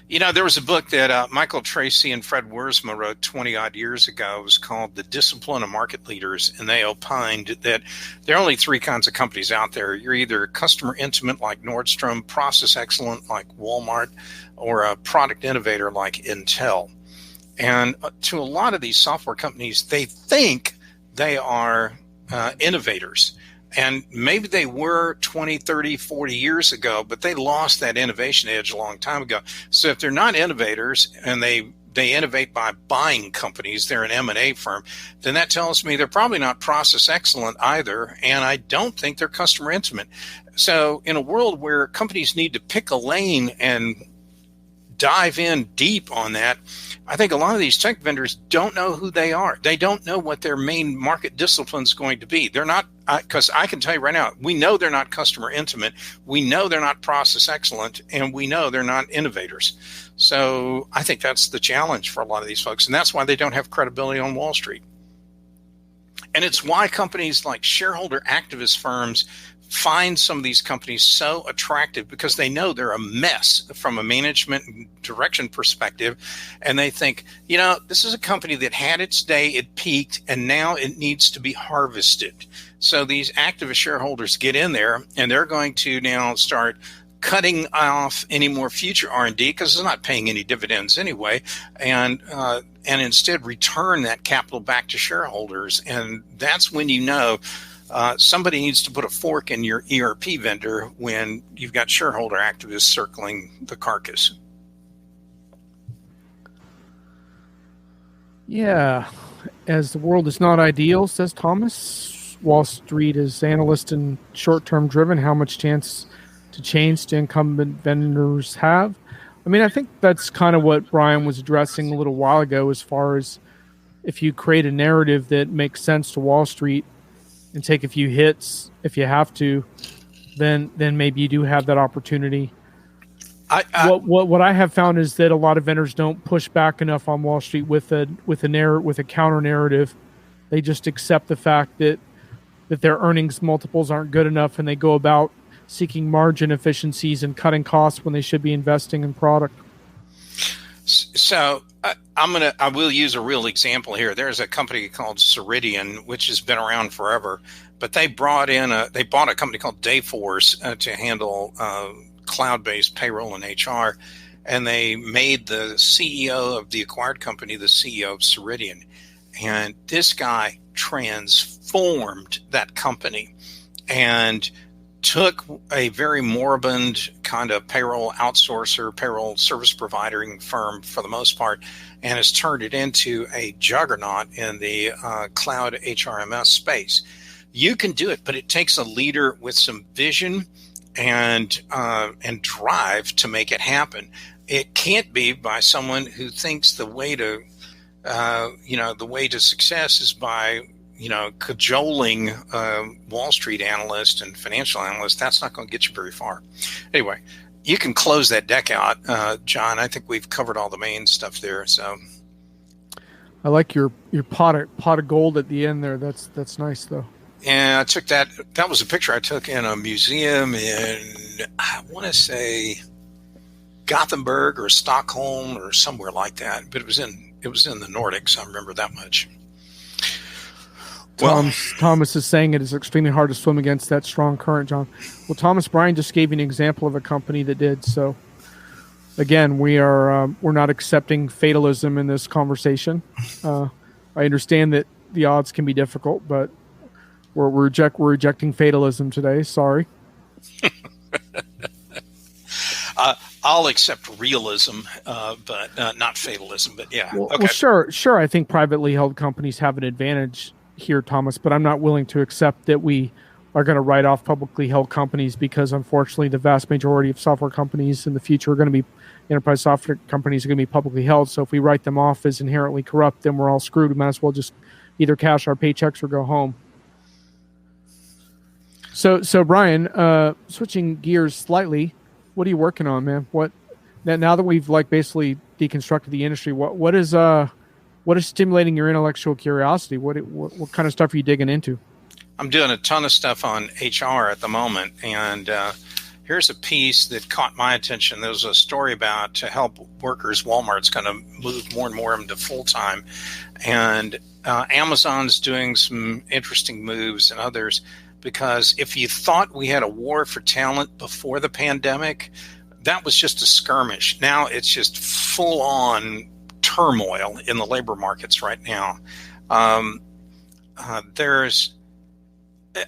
There was a book that Michael Tracy and Fred Wiersma wrote 20-odd years ago. It was called The Discipline of Market Leaders, and they opined that there are only three kinds of companies out there. You're either customer intimate like Nordstrom, process excellent like Walmart, or a product innovator like Intel. And to a lot of these software companies, they think they are innovators. And maybe they were 20, 30, 40 years ago, but they lost that innovation edge a long time ago. So if they're not innovators and they innovate by buying companies, they're an M&A firm, then that tells me they're probably not process excellent either. And I don't think they're customer intimate. So in a world where companies need to pick a lane and dive in deep on that, I think a lot of these tech vendors don't know who they are. They don't know what their main market discipline is going to be. They're not, because I can tell you right now, we know they're not customer intimate. We know they're not process excellent, and we know they're not innovators. So I think that's the challenge for a lot of these folks, and that's why they don't have credibility on Wall Street. And it's why companies like shareholder activist firms find some of these companies so attractive, because they know they're a mess from a management and direction perspective. And they think, this is a company that had its day, it peaked, and now it needs to be harvested. So these activist shareholders get in there, and they're going to now start cutting off any more future R&D because it's not paying any dividends anyway, and instead return that capital back to shareholders. And that's when somebody needs to put a fork in your ERP vendor when you've got shareholder activists circling the carcass. Yeah, as the world is not ideal, says Thomas. Wall Street is analyst and short-term driven. How much chance to change do incumbent vendors have? I mean, I think that's kind of what Brian was addressing a little while ago, as far as if you create a narrative that makes sense to Wall Street and take a few hits if you have to, then maybe you do have that opportunity. What I have found is that a lot of vendors don't push back enough on Wall Street with a counter narrative. They just accept the fact that their earnings multiples aren't good enough, and they go about seeking margin efficiencies and cutting costs when they should be investing in product. So I will use a real example here. There's a company called Ceridian, which has been around forever, but they bought a company called Dayforce to handle cloud-based payroll and HR, and they made the CEO of the acquired company the CEO of Ceridian. And this guy transformed that company and took a very moribund kind of payroll outsourcer, payroll service providing firm for the most part, and has turned it into a juggernaut in the cloud HRMS space. You can do it, but it takes a leader with some vision and drive to make it happen. It can't be by someone who thinks the way to success is by cajoling Wall Street analysts and financial analysts. That's not going to get you very far. Anyway, you can close that deck out, John. I think we've covered all the main stuff there. So, I like your pot of gold at the end there. That's nice though. And I took that. That was a picture I took in a museum in, I want to say, Gothenburg or Stockholm or somewhere like that. But it was in the Nordics. I remember that much. Thomas is saying it is extremely hard to swim against that strong current, John. Well, Thomas, Brian just gave you an example of a company that did. So, again, we're not accepting fatalism in this conversation. I understand that the odds can be difficult, but we're rejecting fatalism today. Sorry. I'll accept realism, but not fatalism. But yeah, well, okay. Well, sure. I think privately held companies have an advantage here, Thomas, but I'm not willing to accept that we are going to write off publicly held companies, because unfortunately the vast majority of software companies in the future are going to be, enterprise software companies are going to be publicly held. So if we write them off as inherently corrupt, then we're all screwed. We might as well just either cash our paychecks or go home. So Brian, switching gears slightly, what are you working on, man? Now that we've basically deconstructed the industry, what is stimulating your intellectual curiosity? What kind of stuff are you digging into? I'm doing a ton of stuff on HR at the moment, and here's a piece that caught my attention. There was a story about to help workers. Walmart's going to move more and more of them to full time, and Amazon's doing some interesting moves, and others. Because if you thought we had a war for talent before the pandemic, that was just a skirmish. Now it's just full on turmoil in the labor markets right now.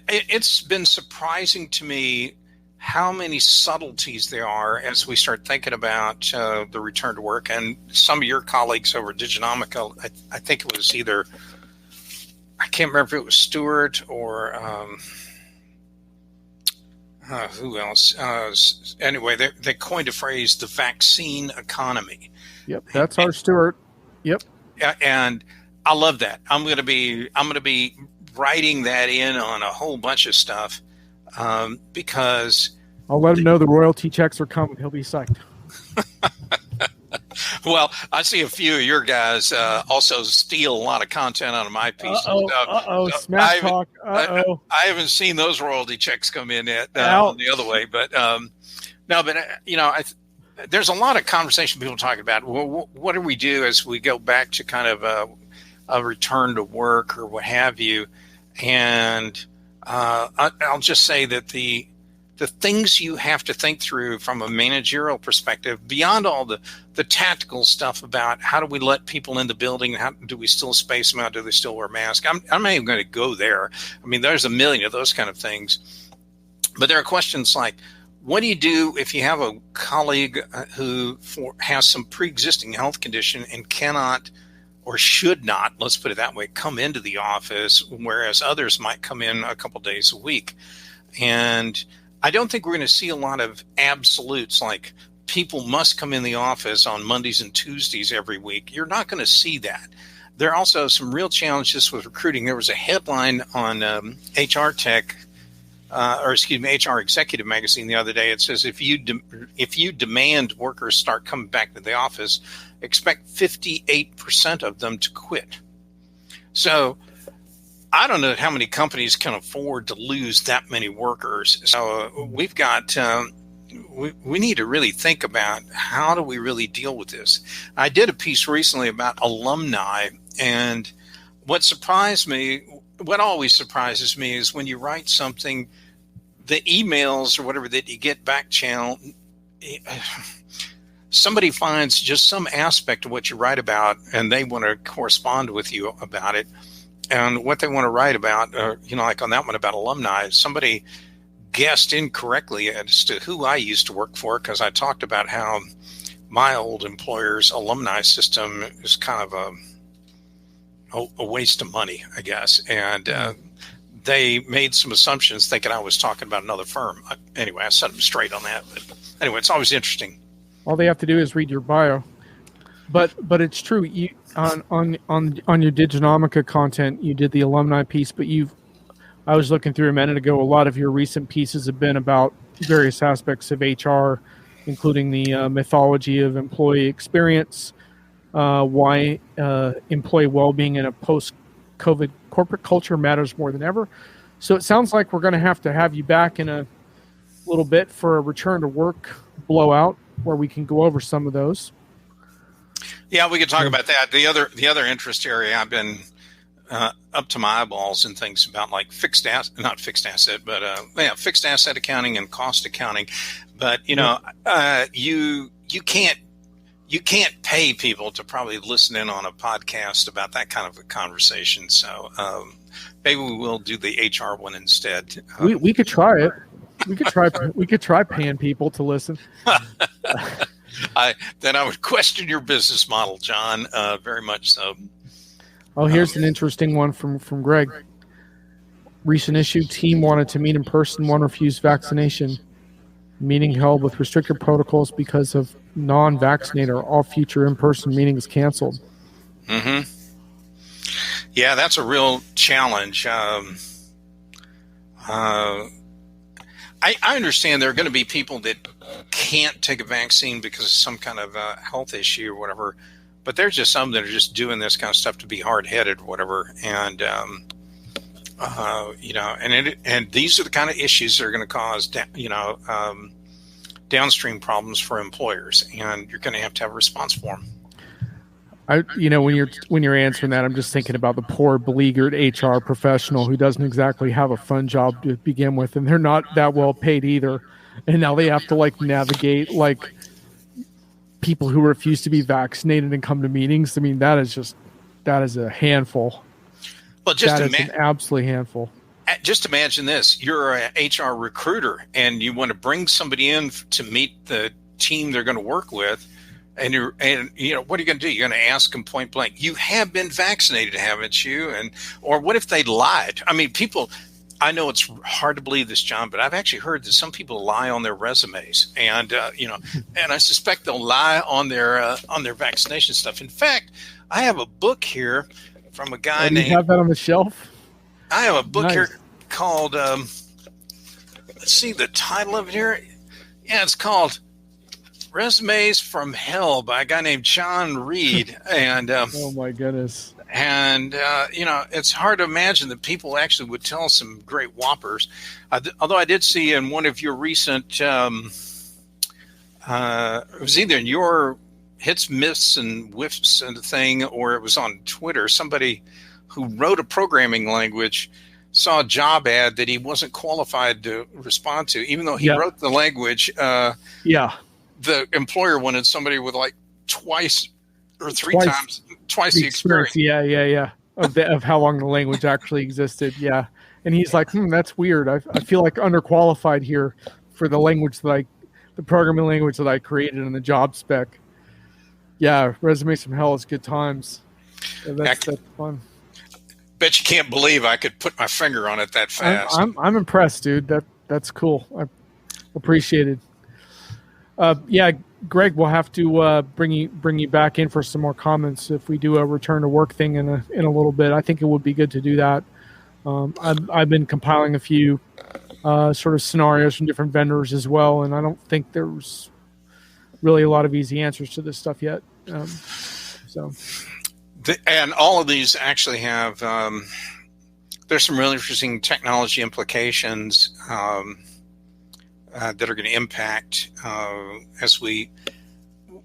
It's been surprising to me how many subtleties there are as we start thinking about the return to work. And some of your colleagues over at Diginomica, I think it was either, I can't remember if it was Stewart or who else? Anyway, they coined a phrase, the vaccine economy. Yep, that's our Stewart. Yep. And I love that. I'm going to be writing that in on a whole bunch of stuff because I'll let him know the royalty checks are coming. He'll be psyched. Well, I see a few of your guys also steal a lot of content out of my pieces. Smack talk. I haven't seen those royalty checks come in yet the other way, but there's a lot of conversation people talking about. Well, what do we do as we go back to kind of a return to work or what have you? And I'll just say that the the things you have to think through from a managerial perspective, beyond all the tactical stuff about how do we let people in the building, how do we still space them out, do they still wear masks? I'm not even going to go there. I mean, there's a million of those kind of things. But there are questions like, what do you do if you have a colleague who has some pre-existing health condition and cannot or should not, let's put it that way, come into the office, whereas others might come in a couple days a week? And I don't think we're going to see a lot of absolutes like people must come in the office on Mondays and Tuesdays every week. You're not going to see that. There are also some real challenges with recruiting. There was a headline on HR Tech, HR Executive Magazine the other day. It says if you demand workers start coming back to the office, expect 58% of them to quit. So I don't know how many companies can afford to lose that many workers. So we've got we need to really think about how do we really deal with this. I did a piece recently about alumni, and what always surprises me is when you write something, the emails or whatever that you get back channel, somebody finds just some aspect of what you write about and they want to correspond with you about it. And what they want to write about, like on that one about alumni, somebody guessed incorrectly as to who I used to work for, because I talked about how my old employer's alumni system is kind of a waste of money, I guess. And they made some assumptions thinking I was talking about another firm. Anyway, I set them straight on that. But anyway, it's always interesting. All they have to do is read your bio. But it's true. You on your Diginomica content, you did the alumni piece, but I was looking through a minute ago. A lot of your recent pieces have been about various aspects of HR, including the mythology of employee experience, why employee well-being in a post-COVID corporate culture matters more than ever. So it sounds like we're going to have you back in a little bit for a return to work blowout, where we can go over some of those. Yeah, we could talk about that. The other interest area, I've been up to my eyeballs in things about like fixed asset accounting and cost accounting. But you can't pay people to probably listen in on a podcast about that kind of a conversation. So maybe we will do the HR one instead. We could try it. We could try paying people to listen. Then I would question your business model, John, very much so. Oh, here's an interesting one from Greg. Recent issue, team wanted to meet in person, one refused vaccination. Meeting held with restricted protocols because of non-vaccinated. All future in-person meetings canceled. Mm-hmm. Yeah, that's a real challenge. I understand there are going to be people that can't take a vaccine because of some kind of health issue or whatever, but there's just some that are just doing this kind of stuff to be hard-headed or whatever. And, and these are the kind of issues that are going to cause, downstream problems for employers, and you're going to have a response for them. When you're answering that, I'm just thinking about the poor beleaguered HR professional who doesn't exactly have a fun job to begin with, and they're not that well paid either. And now they have to navigate people who refuse to be vaccinated and come to meetings. I mean, that is a handful. Well, an absolute handful. Just imagine this: you're an HR recruiter, and you want to bring somebody in to meet the team they're going to work with. And what are you going to do? You're going to ask them point blank, you have been vaccinated, haven't you? Or what if they lied? I mean, I know it's hard to believe this, John, but I've actually heard that some people lie on their resumes, and and I suspect they'll lie on their vaccination stuff. In fact, I have a book here from a guy named. You have that on the shelf? I have a book here called. Let's see the title of it here. Yeah, it's called Resumes from Hell by a guy named John Reed. And oh my goodness. And it's hard to imagine that people actually would tell some great whoppers. Although I did see in one of your recent it was either in your hits, myths, and whiffs and thing, or it was on Twitter, somebody who wrote a programming language saw a job ad that he wasn't qualified to respond to, even though he Yeah. wrote the language. Yeah. The employer wanted somebody with like twice or three Twice times the experience. Yeah. Of how long the language actually existed. Yeah. And he's like, that's weird. I feel like underqualified here for the language the programming language that I created in the job spec. Yeah. Resume some hell is good times. That's fun. Bet you can't believe I could put my finger on it that fast. I'm impressed, dude. That's cool. I appreciate it. Yeah, Greg, we'll have to bring you back in for some more comments if we do a return to work thing in a little bit. I think it would be good to do that. I've been compiling a few sort of scenarios from different vendors as well, and I don't think there's really a lot of easy answers to this stuff yet. And all of these actually have there's some really interesting technology implications that are going to impact as we're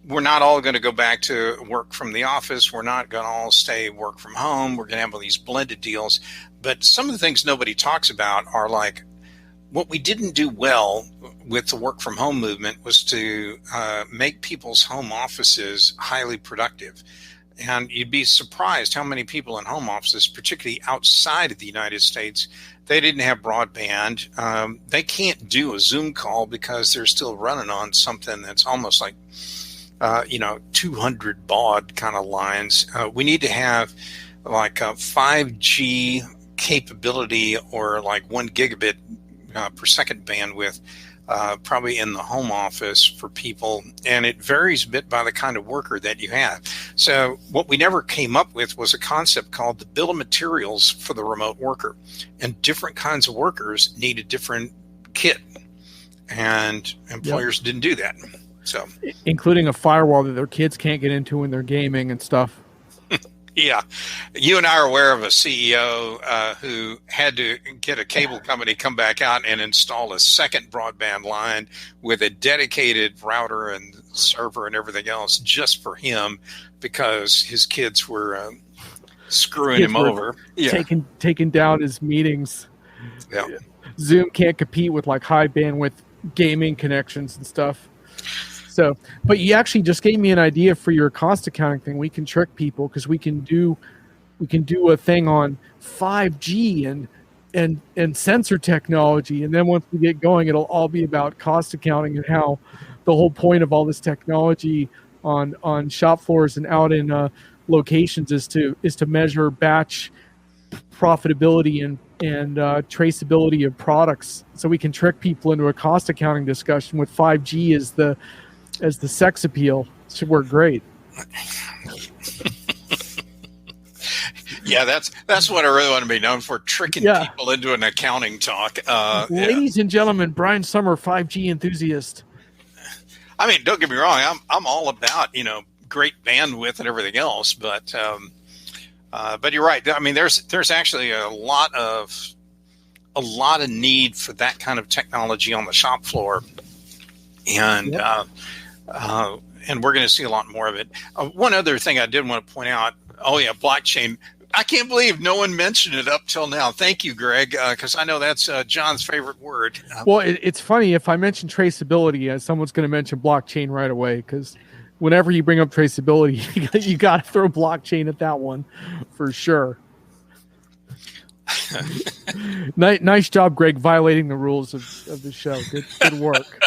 not all going to go back to work from the office. We're not going to all stay work from home. We're going to have all these blended deals. But some of the things nobody talks about are like what we didn't do well with the work from home movement was to make people's home offices highly productive. And you'd be surprised how many people in home offices, particularly outside of the United States, they didn't have broadband. They can't do a Zoom call because they're still running on something that's almost like, 200 baud kind of lines. We need to have like a 5G capability or like 1 gigabit per second bandwidth. Probably in the home office for people, and it varies a bit by the kind of worker that you have. So what we never came up with was a concept called the bill of materials for the remote worker, and different kinds of workers need a different kit, and employers didn't do that. So, including a firewall that their kids can't get into when they're gaming and stuff. Yeah. You and I are aware of a CEO who had to get a cable company come back out and install a second broadband line with a dedicated router and server and everything else just for him because his kids were screwing him over. Taking down his meetings. Yeah. Zoom can't compete with like high bandwidth gaming connections and stuff. So, but you actually just gave me an idea for your cost accounting thing. We can trick people because we can do a thing on 5G and sensor technology, and then once we get going, it'll all be about cost accounting and how the whole point of all this technology on shop floors and out in locations is to measure batch profitability and traceability of products. So we can trick people into a cost accounting discussion with 5G as the sex appeal. It should work great. Yeah, that's what I really want to be known for, tricking people into an accounting talk. Ladies and gentlemen, Brian Summer, 5G enthusiast. I mean, don't get me wrong. I'm all about, great bandwidth and everything else, but you're right. I mean, there's actually a lot of need for that kind of technology on the shop floor. And and we're going to see a lot more of it. One other thing I did want to point out. Oh yeah, blockchain. I can't believe no one mentioned it up till now. Thank you, Greg, because I know that's John's favorite word. Well, it's funny if I mention traceability, someone's going to mention blockchain right away. Because whenever you bring up traceability, you got to throw blockchain at that one for sure. Nice job, Greg, violating the rules of the show. Good work.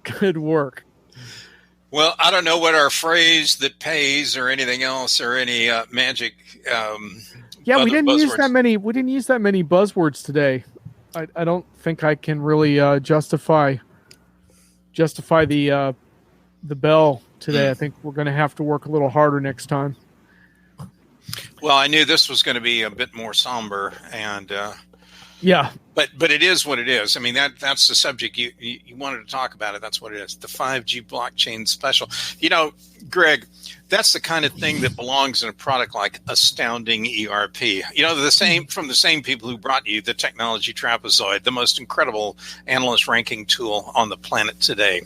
Good work. Well, I don't know what our phrase that pays or anything else or any magic. We didn't use that many. We didn't use that many buzzwords today. I don't think I can really justify the bell today. I think we're going to have to work a little harder next time. Well, I knew this was going to be a bit more somber, and but it is what it is. I mean, that's the subject you wanted to talk about it. That's what it is. The 5G blockchain special. Greg, that's the kind of thing that belongs in a product like Astounding ERP. From the same people who brought you the technology trapezoid, the most incredible analyst ranking tool on the planet today.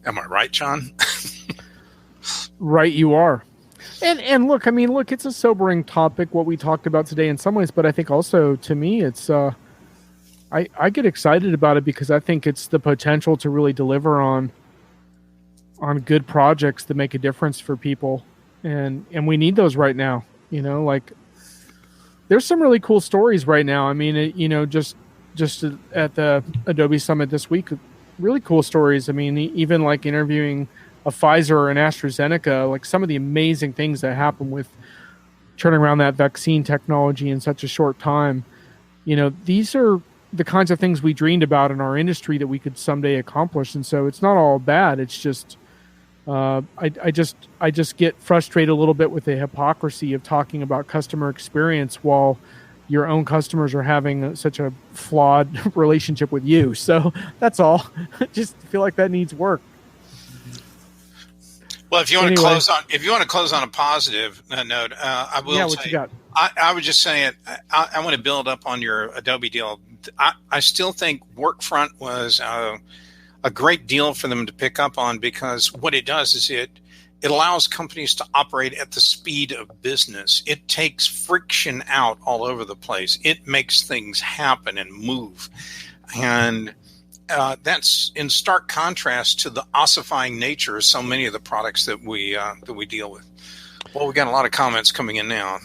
Am I right, John? Right, you are. And look, I mean, look, it's a sobering topic what we talked about today in some ways, but I think also to me, it's I get excited about it because I think it's the potential to really deliver on good projects that make a difference for people, and we need those right now. You know, like there's some really cool stories right now. I mean, just at the Adobe Summit this week, really cool stories. I mean, even like interviewing a Pfizer and AstraZeneca, like some of the amazing things that happen with turning around that vaccine technology in such a short time. You know, these are the kinds of things we dreamed about in our industry that we could someday accomplish. And so it's not all bad. It's just, I just get frustrated a little bit with the hypocrisy of talking about customer experience while your own customers are having such a flawed relationship with you. So that's all. Just feel like that needs work. Well, if you want to close on a positive note, I will. Yeah, what you got? I was just saying, I want to build up on your Adobe deal. I still think Workfront was a great deal for them to pick up on, because what it does is it allows companies to operate at the speed of business. It takes friction out all over the place. It makes things happen and move, and that's in stark contrast to the ossifying nature of so many of the products that we deal with. Well, we got a lot of comments coming in now.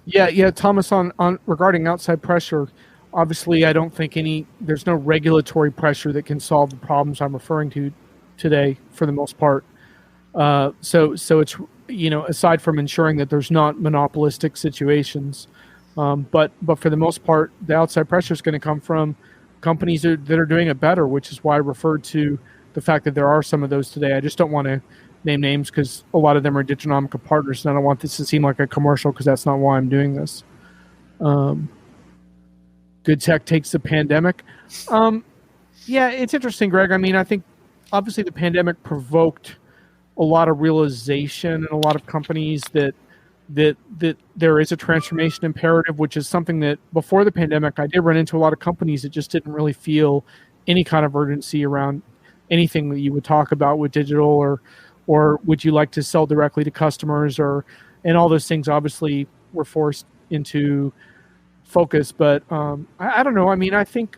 Yeah, Thomas, on regarding outside pressure, obviously I don't think there's no regulatory pressure that can solve the problems I'm referring to today for the most part. So it's, aside from ensuring that there's not monopolistic situations, but for the most part, the outside pressure is going to come from companies that are doing it better, which is why I referred to the fact that there are some of those today. I just don't want to name names because a lot of them are Diginomica partners, and I don't want this to seem like a commercial because that's not why I'm doing this. Good tech takes the pandemic. Yeah, it's interesting, Greg. I mean, I think obviously the pandemic provoked a lot of realization in a lot of companies that there is a transformation imperative, which is something that before the pandemic, I did run into a lot of companies that just didn't really feel any kind of urgency around anything that you would talk about with digital, or would you like to sell directly to customers, and all those things obviously were forced into focus. But I don't know. I mean, I think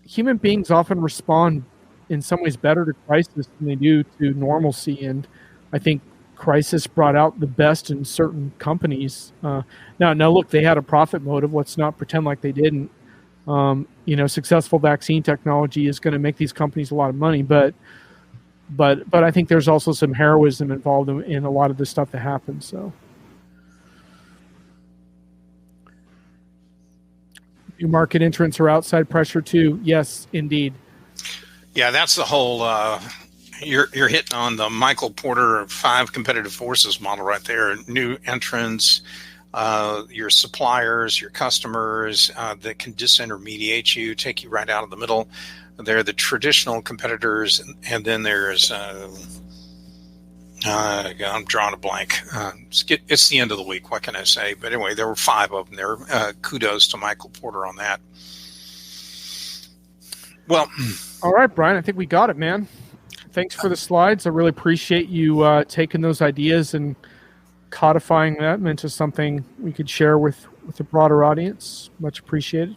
human beings often respond in some ways better to crisis than they do to normalcy. And I think crisis brought out the best in certain companies. Now, look, they had a profit motive. Let's not pretend like they didn't. Successful vaccine technology is going to make these companies a lot of money, but I think there's also some heroism involved in a lot of the stuff that happens. So, new market entrants or outside pressure too. Yes, indeed. Yeah, that's the whole. You're hitting on the Michael Porter 5 competitive forces model right there. New entrants, your suppliers, your customers that can disintermediate you, take you right out of the middle. They're the traditional competitors, and then there's I'm drawing a blank. It's the end of the week. What can I say? But anyway, there were 5 of them there. Kudos to Michael Porter on that. Well, all right, Brian, I think we got it, man. Thanks for the slides. I really appreciate you taking those ideas and codifying them into something we could share with a broader audience. Much appreciated.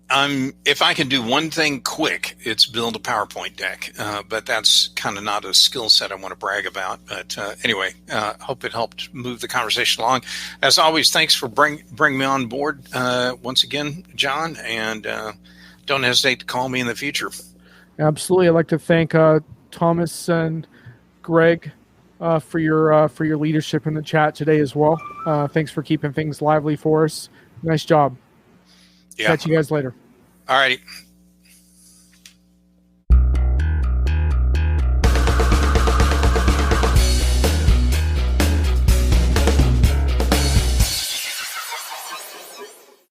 If I can do one thing quick, it's build a PowerPoint deck. But that's kind of not a skill set I want to brag about. But anyway, hope it helped move the conversation along. As always, thanks for bring me on board once again, John. And don't hesitate to call me in the future. Absolutely. I'd like to thank Thomas and Greg for your leadership in the chat today as well. Thanks for keeping things lively for us. Nice job. Yeah. Catch you guys later. All righty.